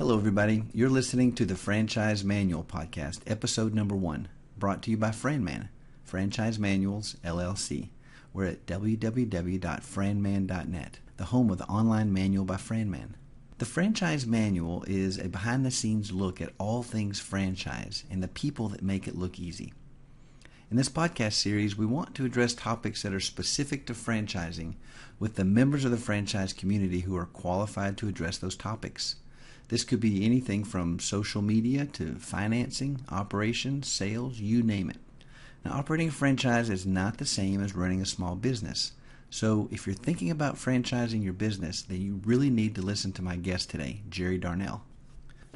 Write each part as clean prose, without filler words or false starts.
Hello, everybody. You're listening to the Franchise Manual Podcast, episode number 1, brought to you by FranMan, Franchise Manuals, LLC. We're at www.franman.net, the home of the online manual by FranMan. The Franchise Manual is a behind-the-scenes look at all things franchise and the people that make it look easy. In this podcast series, we want to address topics that are specific to franchising with the members of the franchise community who are qualified to address those topics. This could be anything from social media to financing, operations, sales, you name it. Now, operating a franchise is not the same as running a small business. So if you're thinking about franchising your business, then you really need to listen to my guest today, Jerry Darnell.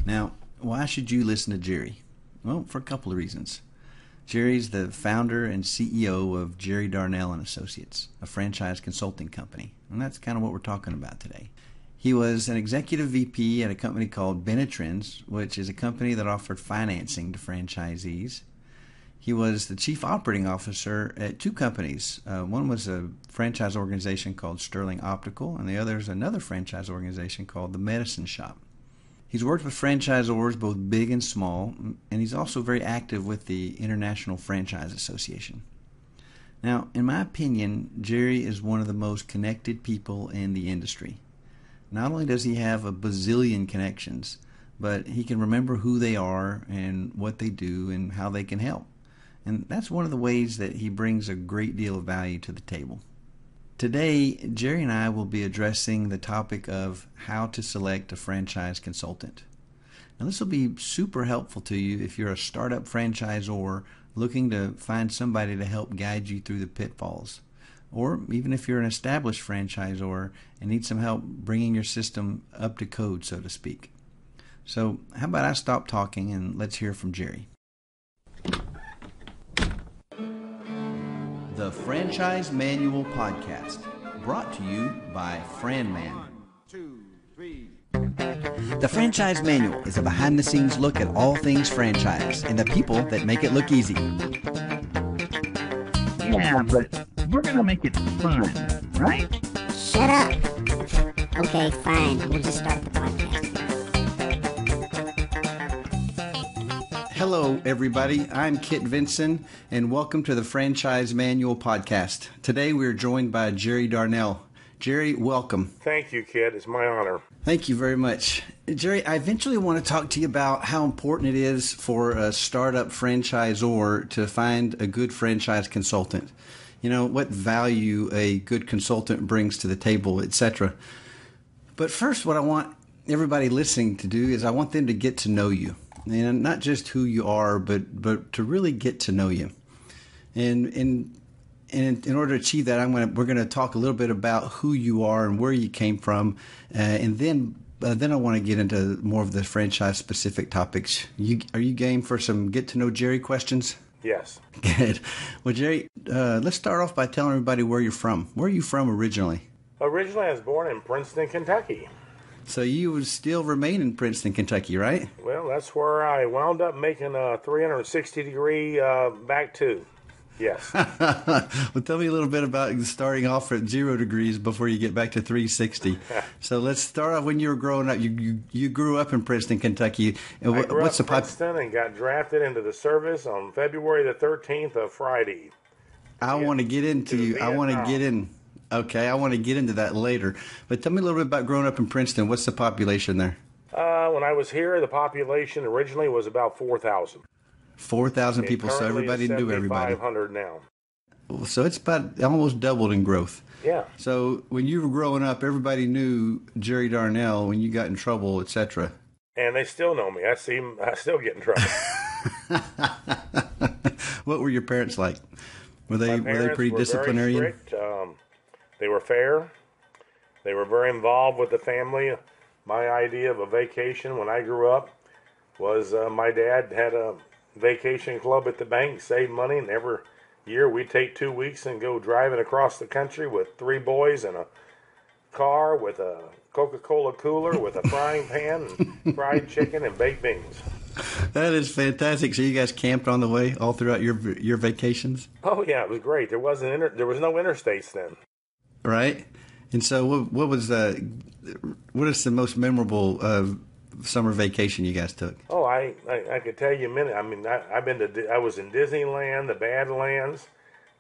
Now, why should you listen to Jerry? Well, for a couple of reasons. Jerry's the founder and CEO of Jerry Darnell and Associates, a franchise consulting company. And that's kind of what we're talking about today. He was an executive VP at a company called Benetrends, which is a company that offered financing to franchisees. He was the chief operating officer at 2 companies. One was a franchise organization called Sterling Optical, and the other is another franchise organization called The Medicine Shop. He's worked with franchisors, both big and small, and he's also very active with the International Franchise Association. Now, in my opinion, Jerry is one of the most connected people in the industry. Not only does he have a bazillion connections, but he can remember who they are and what they do and how they can help. And that's one of the ways that he brings a great deal of value to the table. Today, Jerry and I will be addressing the topic of how to select a franchise consultant. Now, this will be super helpful to you if you're a startup franchisor looking to find somebody to help guide you through the pitfalls. Or even if you're an established franchisor and need some help bringing your system up to code, so to speak. So how about I stop talking and let's hear from Jerry. The Franchise Manual Podcast, brought to you by FranMan. 1, 2, 3. The Franchise Manual is a behind-the-scenes look at all things franchise and the people that make it look easy. Yeah, but we're going to make it fun, right? Shut up. Okay, fine. We'll just start the podcast. Hello, everybody. I'm Kit Vinson, and welcome to the Franchise Manual Podcast. Today, we're joined by Jerry Darnell. Jerry, welcome. Thank you, Kit. It's my honor. Thank you very much. Jerry, I eventually want to talk to you about how important it is for a startup franchisor to find a good franchise consultant. You know, what value a good consultant brings to the table, etc. But first, what I want everybody listening to do is I want them to get to know you. And not just who you are, but to really get to know you. And in order to achieve that, we're going to talk a little bit about who you are and where you came from, and then I want to get into more of the franchise specific topics. Are you game for some get to know Jerry questions? Yes. Good. Well, Jerry, let's start off by telling everybody where you're from. Where are you from originally? Originally, I was born in Princeton, Kentucky. So you would still remain in Princeton, Kentucky, right? Well, that's where I wound up making a 360-degree back to. Yes. Well, tell me a little bit about starting off at 0 degrees before you get back to 360. So let's start off when you were growing up. You grew up in Princeton, Kentucky. I grew up in Princeton and got drafted into the service on February the 13th of Friday. I want to get into that later. But tell me a little bit about growing up in Princeton. What's the population there? When I was here, the population originally was about 4,000. 4,000 people, so everybody knew everybody. 7,500 now. So it's about almost doubled in growth. Yeah. So when you were growing up, everybody knew Jerry Darnell when you got in trouble, etc. And they still know me. I still get in trouble. What were your parents like? Were they pretty disciplinarian? Very strict. They were fair. They were very involved with the family. My idea of a vacation when I grew up was my dad had a vacation club at the bank, saved money, and every year we'd take 2 weeks and go driving across the country with 3 boys in a car with a Coca-Cola cooler with a frying pan and fried chicken and baked beans. That is fantastic. So you guys camped on the way all throughout your vacations? Oh yeah, it was great. There was no interstates then. Right. And so what is the most memorable summer vacation you guys took? Oh, I could tell you a minute. I mean, I was in Disneyland, the Badlands,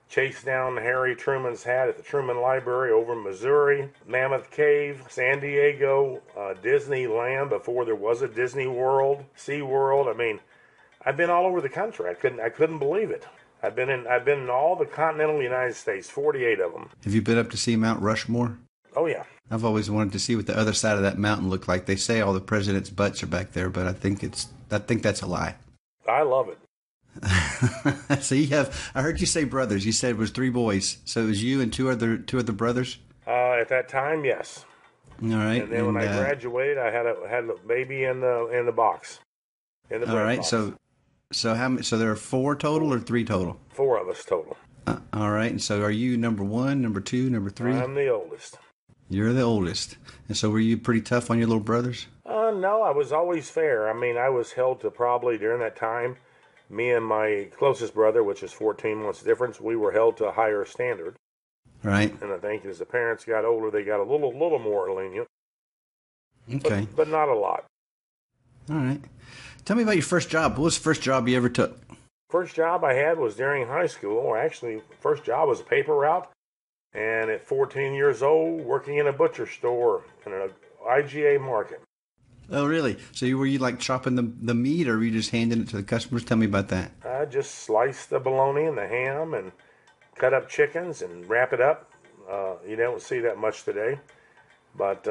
chased down Harry Truman's hat at the Truman Library over in Missouri, Mammoth Cave, San Diego, Disneyland before there was a Disney World, Sea World. I mean, I've been all over the country. I couldn't believe it. I've been in all the continental United States, 48 of them. Have you been up to see Mount Rushmore? Oh yeah. I've always wanted to see what the other side of that mountain looked like. They say all the presidents' butts are back there, but I think that's a lie. I love it. So I heard you say brothers. You said it was 3 boys. So it was you and two other brothers? At that time, yes. All right. And then when I graduated, I had a baby in the box. In the bread all right. box. So how many? So there are 4 total or 3 total? 4 of us total. All right. And so are you number 1, number 2, number 3? I'm the oldest. You're the oldest. And so were you pretty tough on your little brothers? No, I was always fair. I mean, I was held to probably during that time, me and my closest brother, which is 14 months difference, we were held to a higher standard. Right. And I think as the parents got older, they got a little more lenient. Okay. But not a lot. All right. Tell me about your first job. What was the first job you ever took? First job I had was during high school, or actually, first job was a paper route. And at 14 years old, working in a butcher store in an IGA market. Oh, really? So were you like chopping the meat, or were you just handing it to the customers? Tell me about that. I just sliced the bologna and the ham and cut up chickens and wrap it up. You don't see that much today, but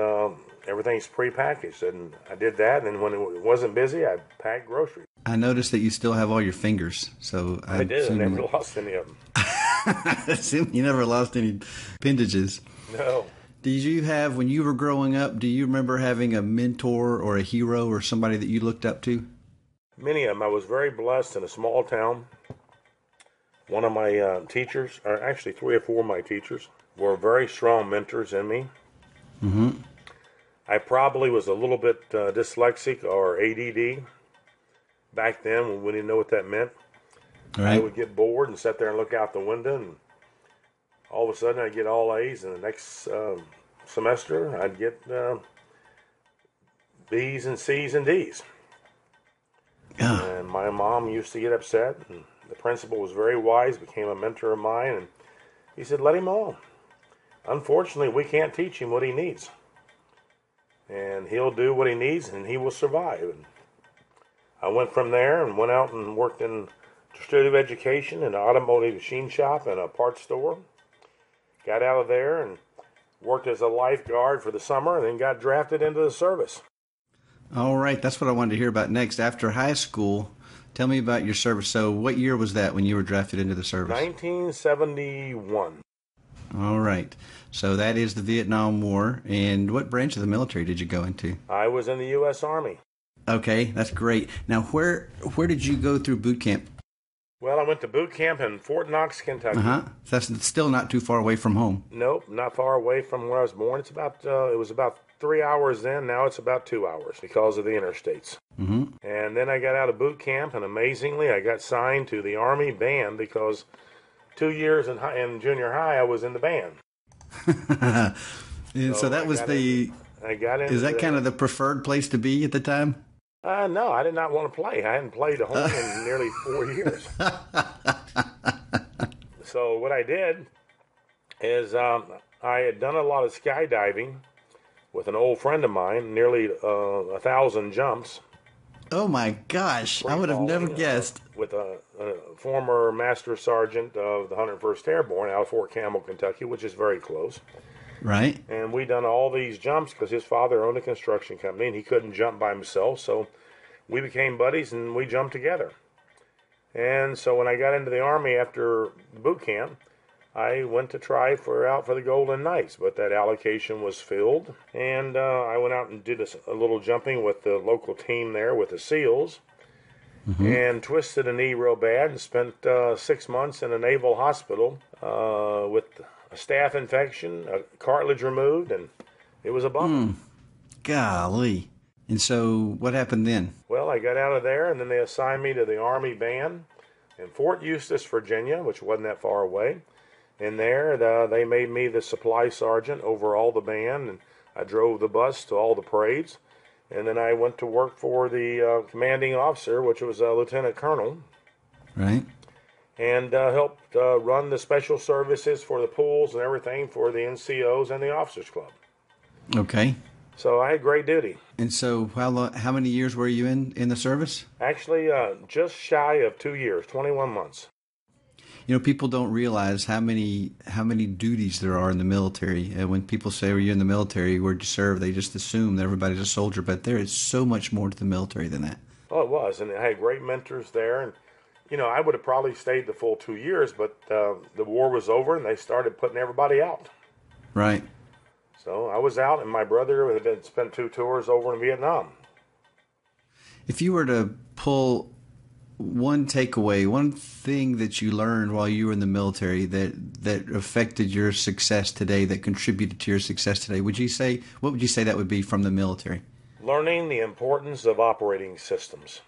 everything's prepackaged. And I did that, and then when it wasn't busy, I packed groceries. I noticed that you still have all your fingers. So I did. I never lost any of them. I assume you never lost any appendages. No. Did you have, when you were growing up, do you remember having a mentor or a hero or somebody that you looked up to? Many of them. I was very blessed in a small town. One of my teachers, or actually 3 or 4 of my teachers, were very strong mentors in me. Mm-hmm. I probably was a little bit dyslexic or ADD back then when we didn't know what that meant. Right. I would get bored and sit there and look out the window, and all of a sudden I'd get all A's, and the next semester I'd get B's and C's and D's. And my mom used to get upset, and the principal was very wise, became a mentor of mine, and he said, let him on. Unfortunately, we can't teach him what he needs. And he'll do what he needs, and he will survive. And I went from there and went out and worked in distributive education, in an automotive machine shop, and a parts store. Got out of there and worked as a lifeguard for the summer, and then got drafted into the service. All right, that's what I wanted to hear about next. After high school, tell me about your service. So what year was that when you were drafted into the service? 1971. All right. So that is the Vietnam War. And what branch of the military did you go into? I was in the U.S. Army. Okay, that's great. Now, where did you go through boot camp? Well, I went to boot camp in Fort Knox, Kentucky. That's still not too far away from home. Nope, not far away from where I was born. It was about 3 hours then. Now it's about 2 hours because of the interstates. Mm-hmm. And then I got out of boot camp, and amazingly, I got signed to the Army band because 2 years in junior high, I was in the band. So that was I got into is that kind of the preferred place to be at the time? No, I did not want to play. I hadn't played a home in nearly 4 years. So what I did is I had done a lot of skydiving with an old friend of mine, nearly 1,000 jumps. Oh my gosh, I would have never guessed. With a former master sergeant of the 101st Airborne out of Fort Campbell, Kentucky, which is very close. Right. And we done all these jumps because his father owned a construction company and he couldn't jump by himself. So we became buddies and we jumped together. And so when I got into the Army after boot camp, I went to try out for the Golden Knights, but that allocation was filled. And I went out and did a little jumping with the local team there with the SEALs. Mm-hmm. And twisted a knee real bad and spent 6 months in a naval hospital with a staph infection, a cartilage removed, and it was a bummer. Golly. And so what happened then? Well, I got out of there, and then they assigned me to the Army band in Fort Eustis, Virginia, which wasn't that far away. In there, they made me the supply sergeant over all the band, and I drove the bus to all the parades. And then I went to work for the commanding officer, which was a lieutenant colonel, Right. and helped run the special services for the pools and everything for the NCOs and the Officers Club. Okay. So I had great duty. And so how many years were you in the service? Actually, just shy of 2 years, 21 months. You know, people don't realize how many duties there are in the military. When people say, "Well, you're in the military, where'd you serve?" they just assume that everybody's a soldier, but there is so much more to the military than that. Oh, it was, and I had great mentors there. And I would have probably stayed the full 2 years, but the war was over, and they started putting everybody out. Right. So I was out, and my brother had spent 2 tours over in Vietnam. If you were to pull one takeaway, one thing that you learned while you were in the military that affected your success today, that contributed to your success today, what would you say that would be from the military? Learning the importance of operating systems.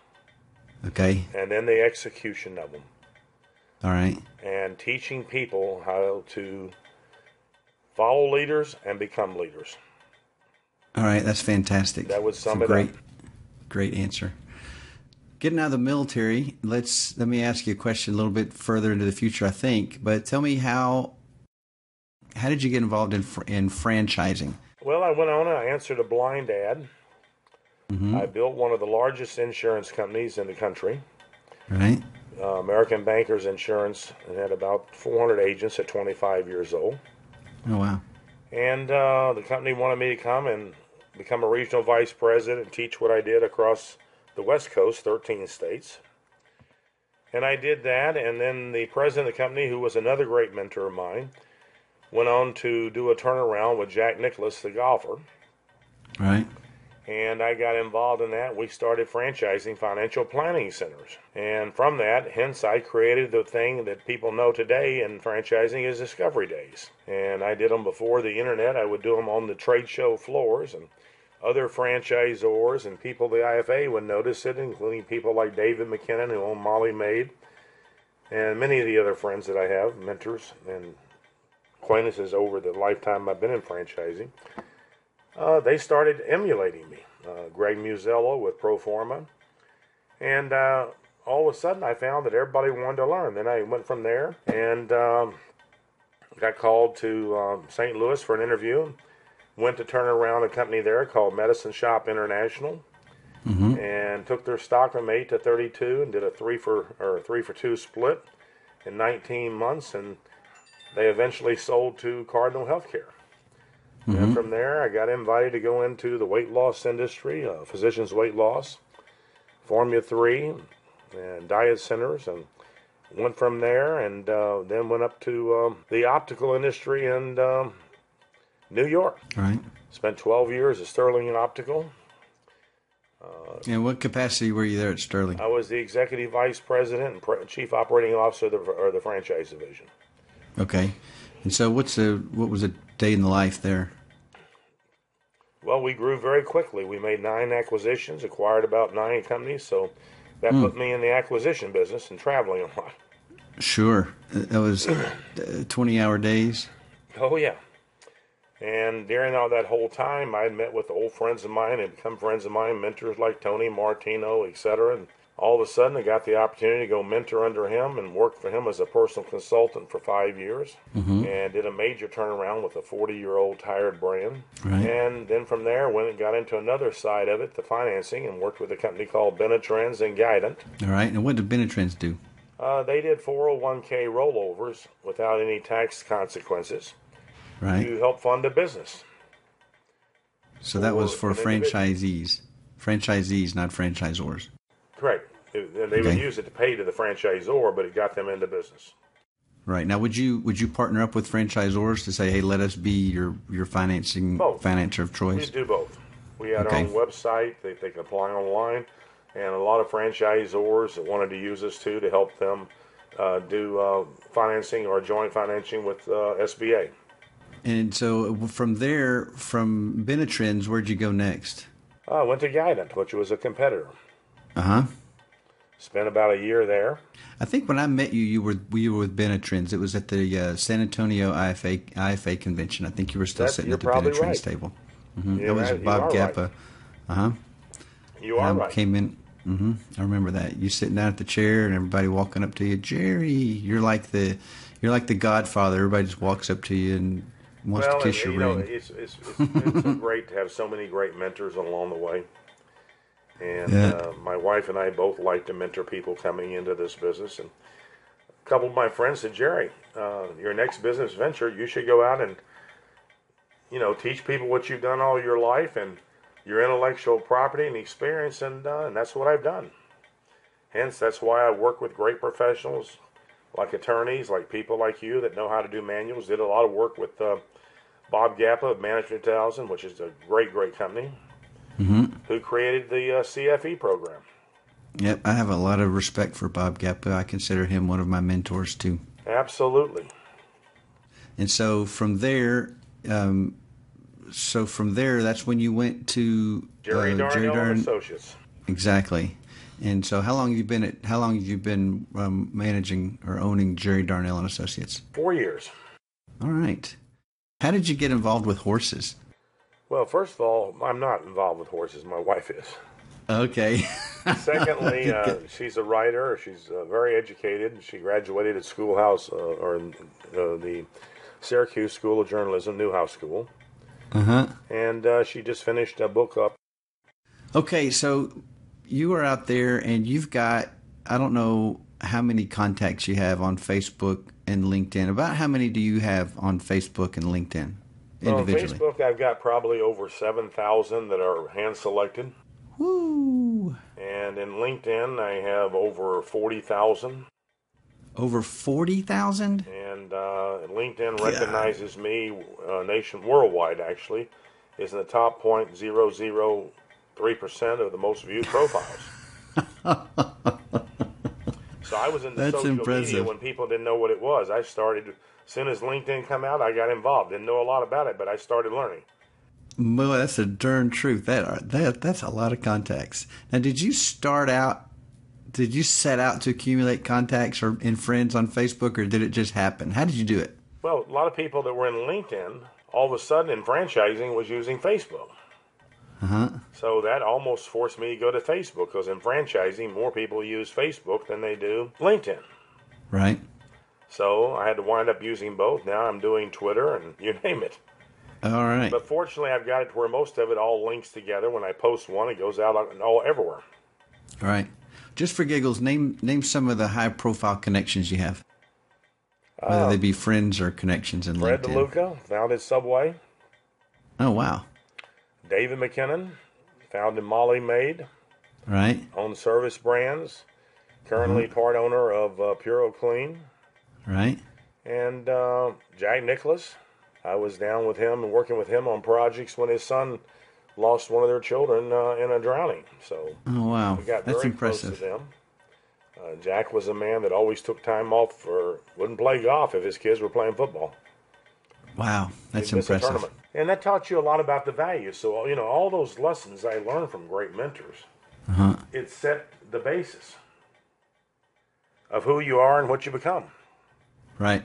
Okay. And then the execution of them. All right. And teaching people how to follow leaders and become leaders. All right, that's fantastic. That would sum it up. Great answer. Getting out of the military, let me ask you a question a little bit further into the future, I think. But tell me how did you get involved in franchising? Well, I went on and I answered a blind ad. Mm-hmm. I built one of the largest insurance companies in the country. Right. American Bankers Insurance, and had about 400 agents at 25 years old. Oh, wow. And the company wanted me to come and become a regional vice president and teach what I did across the West Coast, 13 states. And I did that, and then the president of the company, who was another great mentor of mine, went on to do a turnaround with Jack Nicklaus, the golfer. Right. And I got involved in that. We started franchising financial planning centers. And from that, hence I created the thing that people know today in franchising is Discovery Days. And I did them before the internet. I would do them on the trade show floors, and other franchisors and people the IFA would notice it, including people like David McKinnon, who owned Molly Maid, and many of the other friends that I have, mentors and acquaintances over the lifetime I've been in franchising. They started emulating me. Greg Musello with Proforma. And all of a sudden I found that everybody wanted to learn. Then I went from there and got called to St. Louis for an interview. Went to turn around a company there called Medicine Shop International. Mm-hmm. And took their stock from 8 to 32 and did a 3 for 2 split in 19 months. And they eventually sold to Cardinal Healthcare. Mm-hmm. And from there, I got invited to go into the weight loss industry, physicians' weight loss, Formula 3, and diet centers, and went from there, and then went up to the optical industry in New York. Right. Spent 12 years at Sterling and Optical. And what capacity were you there at Sterling? I was the executive vice president and chief operating officer of the franchise division. Okay. And so what was a day in the life there? Well, we grew very quickly. We made 9 acquisitions, acquired about 9 companies, so that put me in the acquisition business and traveling a lot. Sure. That was 20-hour days? Oh, yeah. And during all that whole time, I had met with old friends of mine and become friends of mine, mentors like Tony Martino, etc. And all of a sudden, I got the opportunity to go mentor under him and work for him as a personal consultant for 5 years. Mm-hmm. And did a major turnaround with a 40-year-old tired brand. Right. And then from there, went and got into another side of it, the financing, and worked with a company called Benetrends and Guidant. All right. And what did Benetrends do? They did 401k rollovers without any tax consequences. Right. To help fund a business. So that was for franchisees. Franchisees, not franchisors. Correct. They would use it to pay to the franchisor, but it got them into business. Right. Now, would you partner up with franchisors to say, hey, let us be your financier of choice? We do both. We had our own website. They can apply online. And a lot of franchisors that wanted to use us, too, to help them do financing or joint financing with SBA. And so from there, from Benetrends, where'd you go next? I went to Guidant, which was a competitor. Uh-huh. Spent about a year there. I think when I met you, you were with Benetrends. It was at the San Antonio IFA convention. I think you were still sitting at the Benetrends table. Mm-hmm. Yeah, that was Bob Gappa. Right. Uh-huh. You are right. Came in. I remember that. You sitting down at the chair and everybody walking up to you. Jerry, you're like the Godfather. Everybody just walks up to you and wants to kiss your ring. It's been so great to have so many great mentors along the way. And my wife and I both like to mentor people coming into this business. And a couple of my friends said, Jerry, your next business venture, you should go out and, teach people what you've done all your life and your intellectual property and experience, and that's what I've done. Hence, that's why I work with great professionals, like attorneys, like people like you that know how to do manuals. Did a lot of work with Bob Gappa of Management 1000, which is a great, great company, who created the CFE program. Yep, I have a lot of respect for Bob Gappa. I consider him one of my mentors, too. Absolutely. And so from there... that's when you went to Jerry Darnell and Associates. Exactly. And so, how long have you been managing or owning Jerry Darnell and Associates? 4 years. All right. How did you get involved with horses? Well, first of all, I'm not involved with horses. My wife is. Okay. Secondly, she's a writer. She's very educated. She graduated at Schoolhouse or the Syracuse School of Journalism, Newhouse School. And she just finished a book up. Okay, so you are out there and you've got, I don't know how many contacts you have on Facebook and LinkedIn. About how many do you have on Facebook and LinkedIn individually? On Facebook, I've got probably over 7,000 that are hand-selected. Woo! And in LinkedIn, I have over 40,000. Over 40,000? And LinkedIn recognizes me worldwide, actually, is in the top 0.003% of the most viewed profiles. So I was in the social media when people didn't know what it was. I started, as soon as LinkedIn came out, I got involved. Didn't know a lot about it, but I started learning. Well, that's the darn truth. That's a lot of contacts. Now, did you set out to accumulate contacts and friends on Facebook, or did it just happen? How did you do it? Well, a lot of people that were in LinkedIn, all of a sudden in franchising, was using Facebook. So that almost forced me to go to Facebook, because in franchising, more people use Facebook than they do LinkedIn. Right. So I had to wind up using both. Now I'm doing Twitter and you name it. All right. But fortunately, I've got it to where most of it all links together. When I post one, it goes out everywhere. All right. Just for giggles, name some of the high-profile connections you have. Whether they be friends or connections in Fred LinkedIn. DeLuca, founded Subway. Oh, wow. David McKinnon, founded Molly Maid. Right. Owns Service Brands. Currently part owner of Puro Clean. Right. And Jack Nicholas. I was down with him and working with him on projects when his son lost one of their children in a drowning. So wow, we got that's very impressive. close to them. Jack was a man that always took time off wouldn't play golf if his kids were playing football. Wow, that's impressive. And that taught you a lot about the values. So, all those lessons I learned from great mentors, it set the basis of who you are and what you become. Right.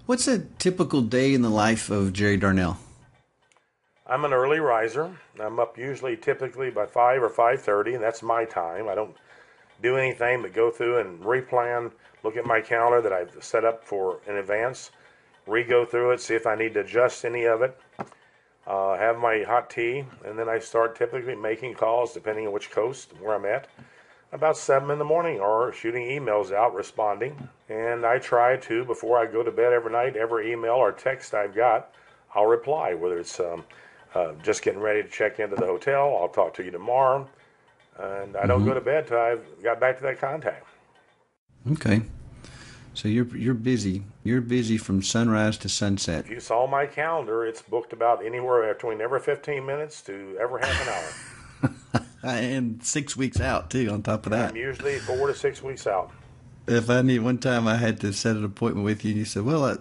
What's a typical day in the life of Jerry Darnell? I'm an early riser. I'm up typically by 5 or 5:30, and that's my time. I don't do anything but go through and replan, look at my calendar that I've set up for in advance, re-go through it, see if I need to adjust any of it, have my hot tea, and then I start typically making calls, depending on which coast, where I'm at, about 7 in the morning, or shooting emails out, responding. And I try to, before I go to bed every night, every email or text I've got, I'll reply, whether it's just getting ready to check into the hotel, I'll talk to you tomorrow, and I don't go to bed till I've got back to that contact. Okay. So you're busy. You're busy from sunrise to sunset. If you saw my calendar, it's booked about anywhere between every 15 minutes to every half an hour. And 6 weeks out, too, on top of that. I'm usually 4 to 6 weeks out. One time I had to set an appointment with you, and you said, well,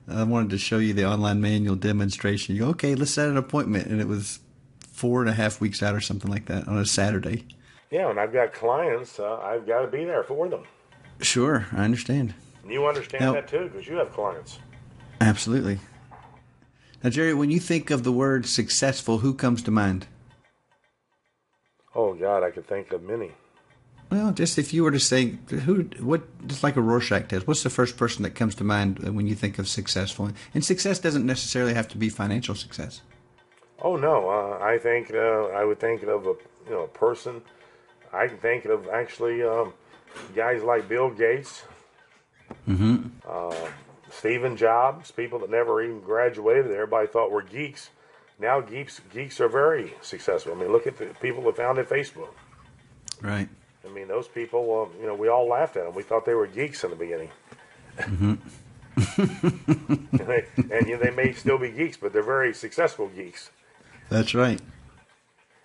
I wanted to show you the online manual demonstration. You go, okay, let's set an appointment. And it was 4.5 weeks out or something like that on a Saturday. Yeah, and I've got clients. I've got to be there for them. Sure, I understand. And you understand that, too, because you have clients. Absolutely. Now, Jerry, when you think of the word successful, who comes to mind? God, I could think of many. Well, just if you were to say, just like a Rorschach test, what's the first person that comes to mind when you think of successful? And success doesn't necessarily have to be financial success. Oh no, I would think of a person. I can think of actually guys like Bill Gates, Stephen Jobs, people that never even graduated. Everybody thought were geeks. Now geeks are very successful. I mean, look at the people that founded Facebook. Right. I mean, those people, we all laughed at them. We thought they were geeks in the beginning. And they may still be geeks, but they're very successful geeks. That's right.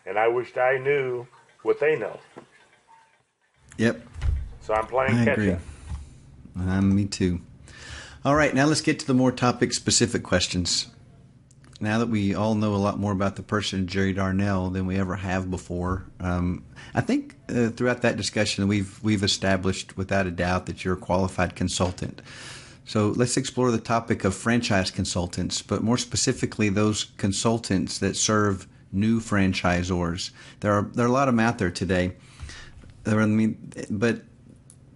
And I wished I knew what they know. Yep. So I'm playing catch up. Me too. All right, now let's get to the more topic-specific questions. Now that we all know a lot more about the person Jerry Darnell than we ever have before, I think throughout that discussion we've established without a doubt that you're a qualified consultant. So let's explore the topic of franchise consultants, but more specifically those consultants that serve new franchisors. There are a lot of them out there today. But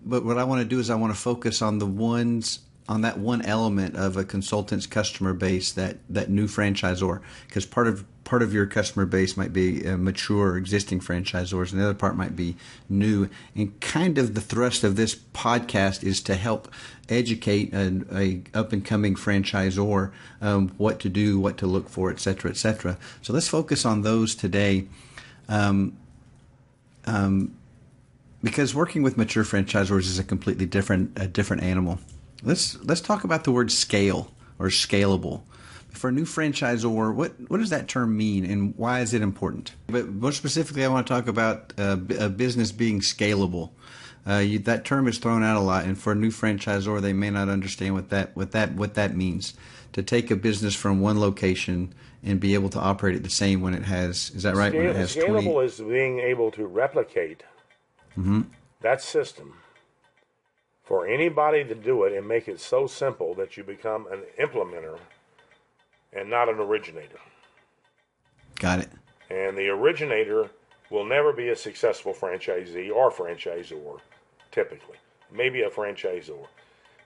what I want to do is I want to focus on that one element of a consultant's customer base, that new franchisor, because part of your customer base might be mature existing franchisors, and the other part might be new. And kind of the thrust of this podcast is to help educate a up and coming franchisor what to do, what to look for, et cetera, et cetera. So let's focus on those today. Because working with mature franchisors is a completely different animal. Let's talk about the word scale or scalable. For a new franchisor, what does that term mean and why is it important? But more specifically, I want to talk about a business being scalable. That term is thrown out a lot, and for a new franchisor, they may not understand what that means. To take a business from one location and be able to operate it the same when it has, is that right? When it has scalable 20... is being able to replicate that system for anybody to do it and make it so simple that you become an implementer and not an originator. Got it. And the originator will never be a successful franchisee or franchisor, typically. Maybe a franchisor.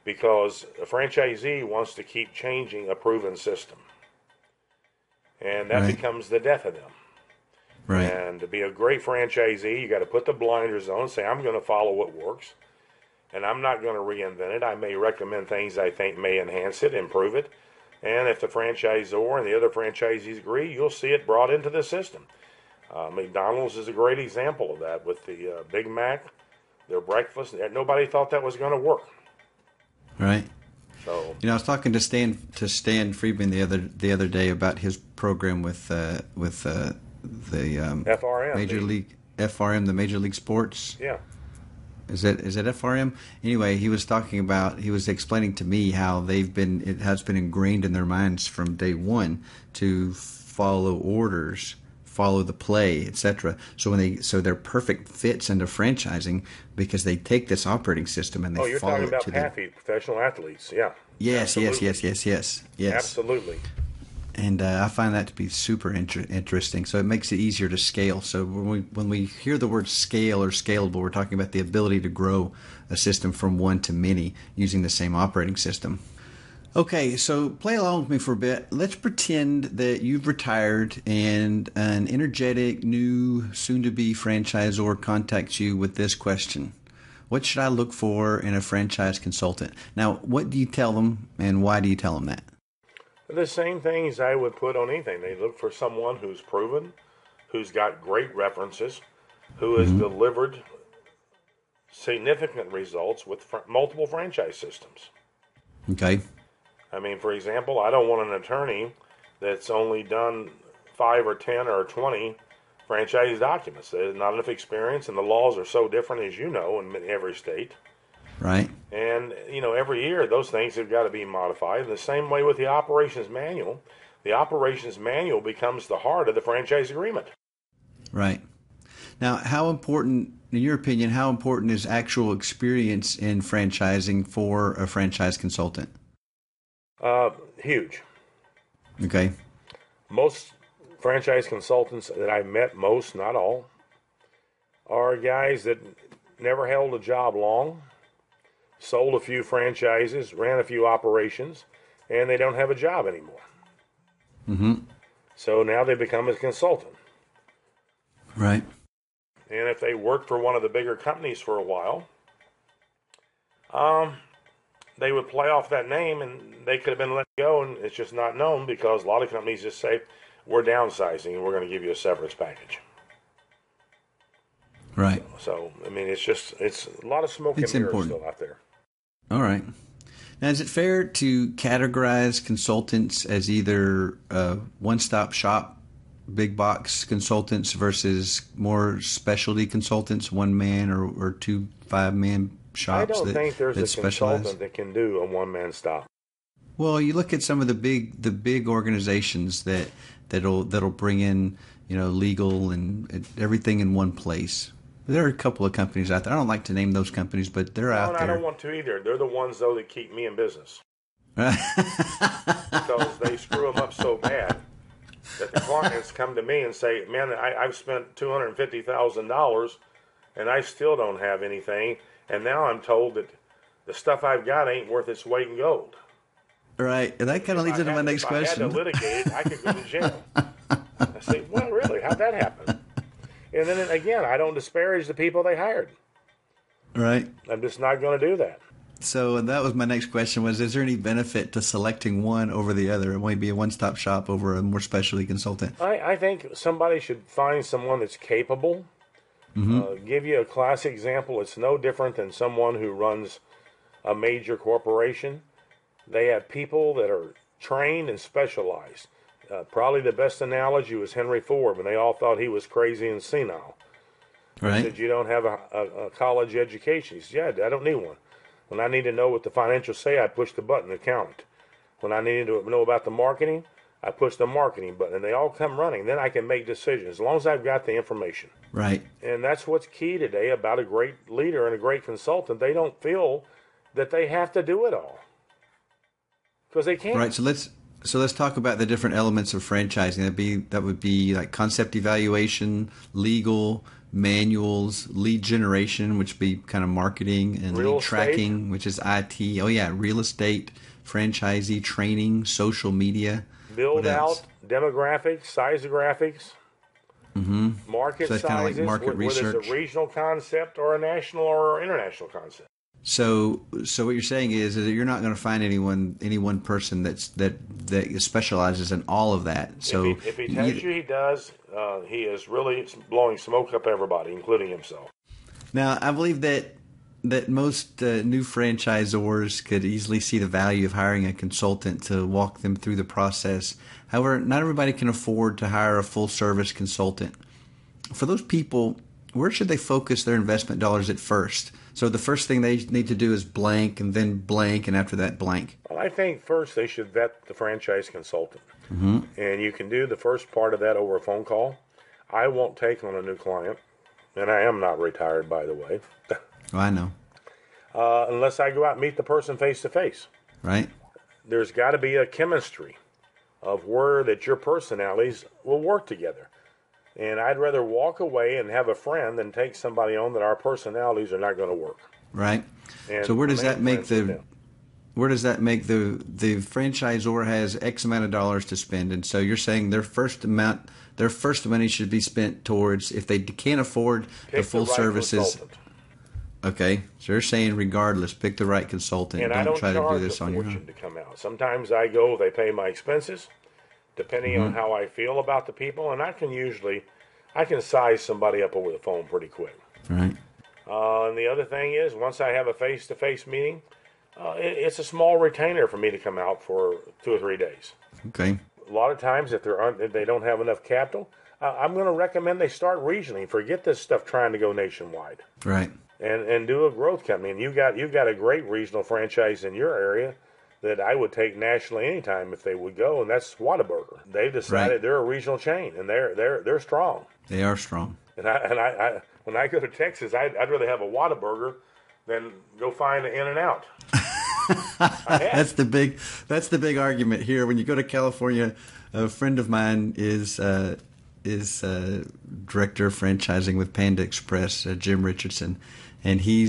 Because a franchisee wants to keep changing a proven system. And that becomes the death of them. Right. And to be a great franchisee, you got to put the blinders on and say, I'm going to follow what works. And I'm not going to reinvent it. I may recommend things I think may enhance it, improve it. And if the franchisor and the other franchisees agree, you'll see it brought into the system. McDonald's is a great example of that with the Big Mac, their breakfast. Nobody thought that was going to work. Right. So I was talking to Stan Friedman the other day about his program with the FRM, Major League FRM, the Major League Sports. Yeah. Is it FRM? Anyway, he was explaining to me how it has been ingrained in their minds from day one to follow orders, follow the play, etc. So they're perfect fits into franchising because they take this operating system and they you're follow talking about it to PAFI, professional athletes, yeah. Yes. Absolutely. And I find that to be super interesting. So it makes it easier to scale. So when we hear the word scale or scalable, we're talking about the ability to grow a system from one to many using the same operating system. Okay, so play along with me for a bit. Let's pretend that you've retired and an energetic, new, soon-to-be franchisor contacts you with this question. What should I look for in a franchise consultant? Now, what do you tell them and why do you tell them that? The same things I would put on anything. They look for someone who's proven, who's got great references, who has delivered significant results with multiple franchise systems. Okay. I mean, for example, I don't want an attorney that's only done 5 or 10 or 20 franchise documents. There's not enough experience, and the laws are so different, as you know, in every state. Right. And, every year those things have got to be modified. In the same way with the operations manual. The operations manual becomes the heart of the franchise agreement. Right. Now, how important, in your opinion, is actual experience in franchising for a franchise consultant? Huge. Okay. Most franchise consultants that I've met, most, not all, are guys that never held a job long, sold a few franchises, ran a few operations, and they don't have a job anymore. Mm-hmm. So now they become a consultant. Right. And if they worked for one of the bigger companies for a while, they would play off that name and they could have been let go, and it's just not known because a lot of companies just say, we're downsizing and we're going to give you a severance package. Right. So, I mean, it's a lot of smoke and mirrors still out there. All right. Now, is it fair to categorize consultants as either one-stop shop, big box consultants versus more specialty consultants, one-man or two 5-man shops? I don't think there's a specialize? consultant that can do a one-man stop. Well, you look at some of the big organizations that'll bring in, legal and everything in one place. There are a couple of companies out there. I don't like to name those companies, but they're out there. I don't want to either. They're the ones, though, that keep me in business. Because they screw them up so bad that the clients come to me and say, man, I've spent $250,000 and I still don't have anything. And now I'm told that the stuff I've got ain't worth its weight in gold. Right. And that kind of leads into my next question. If I had to litigate it, I could go to jail. I say, well, really? How'd that happen? And then again, I don't disparage the people they hired. Right. I'm just not going to do that. So that was my next question is there any benefit to selecting one over the other? It might be a one-stop shop over a more specialty consultant. I think somebody should find someone that's capable. Mm-hmm. Give you a classic example. It's no different than someone who runs a major corporation. They have people that are trained and specialized. Probably the best analogy was Henry Ford when they all thought he was crazy and senile. Right. He said, you don't have a college education. He said, yeah, I don't need one. When I need to know what the financials say, I push the button and count it. When I needed to know about the marketing, I push the marketing button. And they all come running. Then I can make decisions as long as I've got the information. Right. And that's what's key today about a great leader and a great consultant. They don't feel that they have to do it all. Because they can't. Right. So let's talk about the different elements of franchising. That would be like concept evaluation, legal, manuals, lead generation, which would be kind of marketing, and lead tracking, which is IT. Oh yeah, real estate, franchisee training, social media. Build out, demographics, sizeographics, market so that's sizes, kind of like market research. Whether it's a regional concept or a national or international concept. So what you're saying is that you're not going to find any one person that specializes in all of that. So if he tells you he does, he is really blowing smoke up everybody, including himself. Now, I believe that most new franchisors could easily see the value of hiring a consultant to walk them through the process. However, not everybody can afford to hire a full-service consultant. For those people, where should they focus their investment dollars at first? So the first thing they need to do is blank, and then blank, and after that blank. Well, I think first they should vet the franchise consultant. Mm-hmm. And you can do the first part of that over a phone call. I won't take on a new client, and I am not retired, by the way. Oh, I know. Unless I go out and meet the person face to face. Right. There's got to be a chemistry of where that your personalities will work together. And I'd rather walk away and have a friend than take somebody on that our personalities are not going to work. Right. And so where does that make the franchisor has X amount of dollars to spend, and so you're saying their first money should be spent towards, if they can't afford the full services. Consultant. Okay, so you're saying regardless, pick the right consultant. And don't try to do charge this a on your fortune own. to come out. Sometimes I go, they pay my expenses, depending on how I feel about the people, and I can size somebody up over the phone pretty quick. Right. And the other thing is, once I have a face-to-face meeting, it's a small retainer for me to come out for 2 or 3 days. Okay. A lot of times, if they don't have enough capital, I'm going to recommend they start regionally. Forget this stuff trying to go nationwide. Right. And do a growth company. And you've got a great regional franchise in your area that I would take nationally anytime if they would go, and that's Whataburger. They've decided they're a regional chain, and they're strong. They are strong. And I when I go to Texas, I'd rather have a Whataburger than go find an In-N-Out. That's the big argument here. When you go to California, a friend of mine is director of franchising with Panda Express, Jim Richardson, and he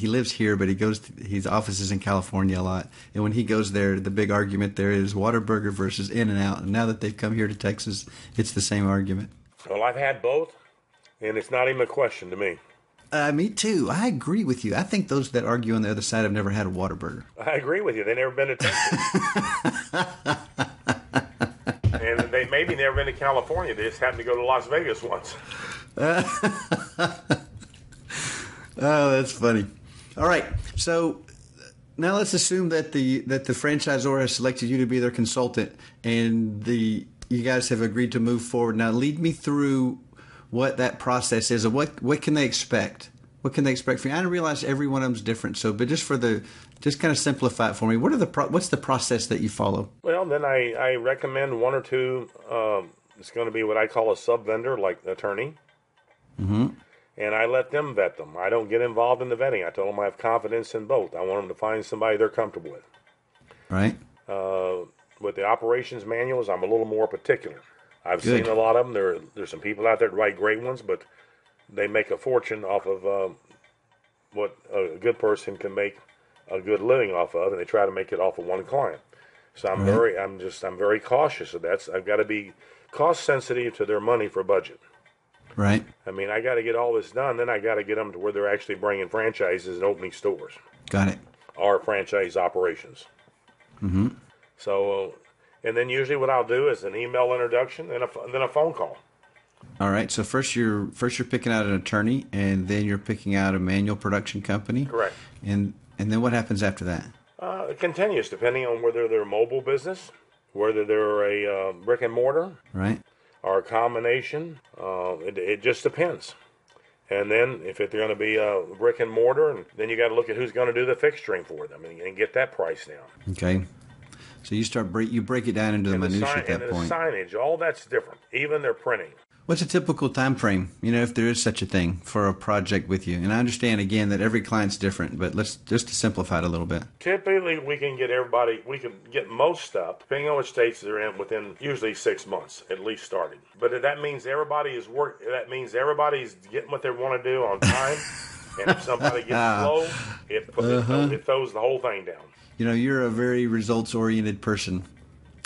lives here, but his office is in California a lot. And when he goes there, the big argument there is Whataburger versus In-N-Out. And now that they've come here to Texas, it's the same argument. Well, I've had both, and it's not even a question to me. Me too. I agree with you. I think those that argue on the other side have never had a Whataburger. I agree with you. They've never been to Texas. And they maybe never been to California. They just happened to go to Las Vegas once. Oh, that's funny. All right. So now let's assume that the franchisor has selected you to be their consultant, and you guys have agreed to move forward. Now lead me through what that process is, and what can they expect? What can they expect from you? I realize every one of them is different, but just kind of simplify it for me. What's the process that you follow? Well, then I recommend one or two. It's going to be what I call a sub-vendor, like an attorney. Mm-hmm. And I let them vet them. I don't get involved in the vetting. I told them I have confidence in both. I want them to find somebody they're comfortable with. Right. With the operations manuals, I'm a little more particular. I've Good. seen a lot of them. There's some people out there that write great ones, but they make a fortune off of what a good person can make a good living off of, and they try to make it off of one client. So I'm very cautious of that. So I've got to be cost sensitive to their money for budget. Right. I mean, I got to get all this done, then I got to get them to where they're actually bringing franchises and opening stores. Got it. Or franchise operations. Mm-hmm. So, and then usually what I'll do is an email introduction and then a phone call. All right. So first you're picking out an attorney, and then you're picking out a manual production company. Correct. And then what happens after that? It continues depending on whether they're a mobile business, whether they're a brick and mortar, Right. or a combination. It just depends. And then if they're going to be a brick and mortar, and then you got to look at who's going to do the fixturing for them and get that price down. Okay. So you break it down into the minutiae at that point. And the signage, all that's different. Even their printing. What's a typical time frame, if there is such a thing, for a project with you? And I understand, again, that every client's different, but let's just to simplify it a little bit. Typically, we can get most stuff, depending on which states they're in, within usually 6 months, at least starting. But that means everybody's getting what they want to do on time. And if somebody gets slow, it throws the whole thing down. You're a very results-oriented person.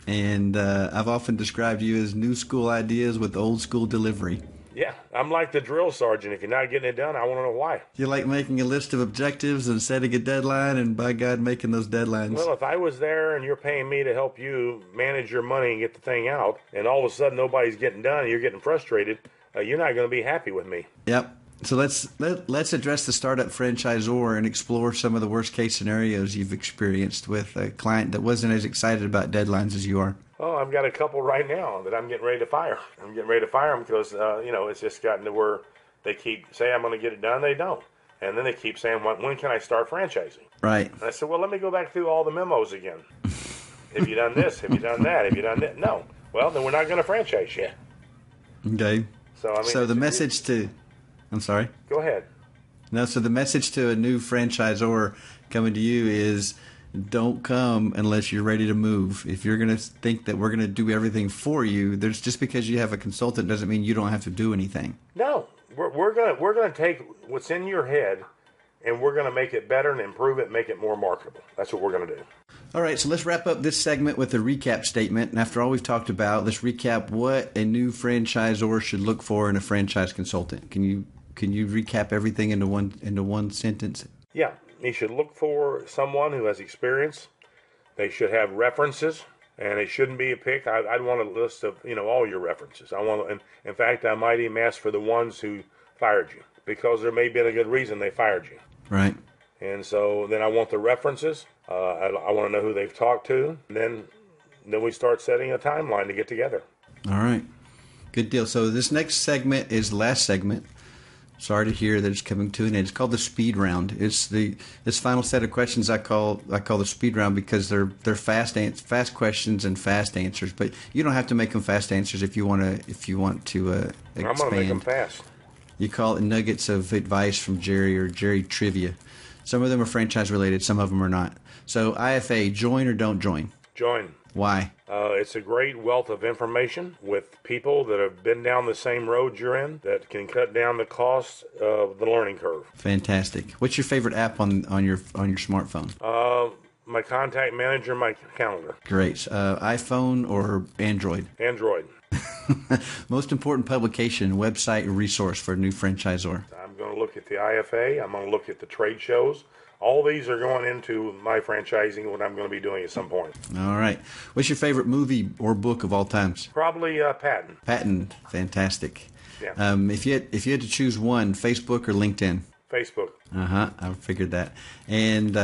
And I've often described you as new school ideas with old school delivery. Yeah, I'm like the drill sergeant. If you're not getting it done, I want to know why. You like making a list of objectives and setting a deadline, and by God, making those deadlines. Well, if I was there and you're paying me to help you manage your money and get the thing out, and all of a sudden nobody's getting done and you're getting frustrated, you're not going to be happy with me. Yep. So let's address the startup franchisor and explore some of the worst case scenarios you've experienced with a client that wasn't as excited about deadlines as you are. Oh, I've got a couple right now that I'm getting ready to fire. I'm getting ready to fire them because it's just gotten to where they keep saying I'm going to get it done, they don't, and then they keep saying, when can I start franchising? Right. And I said, well, let me go back through all the memos again. Have you done this? Have you done that? Have you done that? No. Well, then we're not going to franchise you. Okay. So the message to. I'm sorry? Go ahead. No, so the message to a new franchisor coming to you is don't come unless you're ready to move. If you're going to think that we're going to do everything for you, just because you have a consultant doesn't mean you don't have to do anything. No, we're going to take what's in your head and we're going to make it better and improve it, make it more marketable. That's what we're going to do. All right, so let's wrap up this segment with a recap statement. And after all we've talked about, let's recap what a new franchisor should look for in a franchise consultant. Can you recap everything into one sentence? Yeah, you should look for someone who has experience. They should have references, and it shouldn't be a pick. I'd want a list of all your references. And in fact, I might even ask for the ones who fired you because there may have been a good reason they fired you. Right. And so then I want the references. I want to know who they've talked to. And then we start setting a timeline to get together. All right. Good deal. So this next segment is the last segment. Sorry to hear that it's coming to an end. It's called the speed round. It's this final set of questions I call the speed round because they're fast questions and fast answers. But you don't have to make them fast answers if you want to expand. I'm going to make them fast. You call it nuggets of advice from Jerry or Jerry trivia. Some of them are franchise related. Some of them are not. So IFA, join or don't join? Join. Why? It's a great wealth of information with people that have been down the same road you're in that can cut down the cost of the learning curve. Fantastic. What's your favorite app on your smartphone? My contact manager, my calendar. Great. iPhone or Android? Android. Most important publication, website, or resource for a new franchisor? I'm going to look at the IFA. I'm going to look at the trade shows. All these are going into my franchising, what I'm going to be doing at some point. All right. What's your favorite movie or book of all times? Probably Patton. Patton. Fantastic. Yeah. If you had to choose one, Facebook or LinkedIn? Facebook. I figured that. And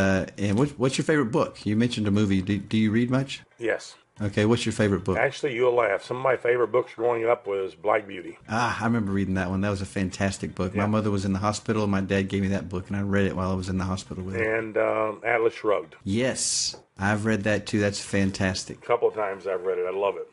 what's your favorite book? You mentioned a movie. Do you read much? Yes. Okay. What's your favorite book? Actually, you'll laugh. Some of my favorite books growing up was Black Beauty. I remember reading that one. That was a fantastic book. Yeah. My mother was in the hospital, and my dad gave me that book, and I read it while I was in the hospital with her. And Atlas Shrugged. Yes, I've read that too. That's fantastic. A couple of times I've read it. I love it.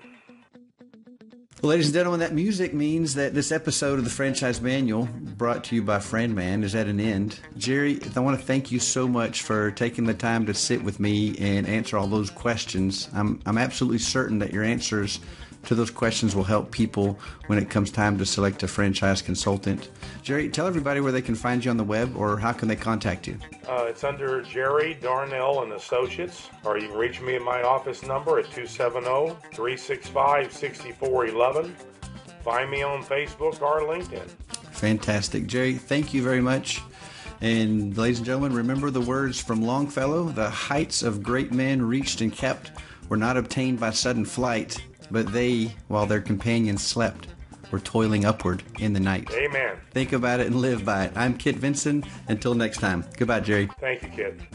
Well, ladies and gentlemen, that music means that this episode of the Franchise Manual, brought to you by FranMan, is at an end. Jerry, I want to thank you so much for taking the time to sit with me and answer all those questions. I'm absolutely certain that your answers to those questions will help people when it comes time to select a franchise consultant. Jerry, tell everybody where they can find you on the web, or how can they contact you? It's under Jerry Darnell and Associates, or you can reach me at my office number at 270-365-6411. Find me on Facebook or LinkedIn. Fantastic. Jerry, thank you very much. And ladies and gentlemen, remember the words from Longfellow: the heights of great men reached and kept were not obtained by sudden flight, but they, while their companions slept, were toiling upward in the night. Amen. Think about it and live by it. I'm Kit Vinson. Until next time. Goodbye, Jerry. Thank you, kid.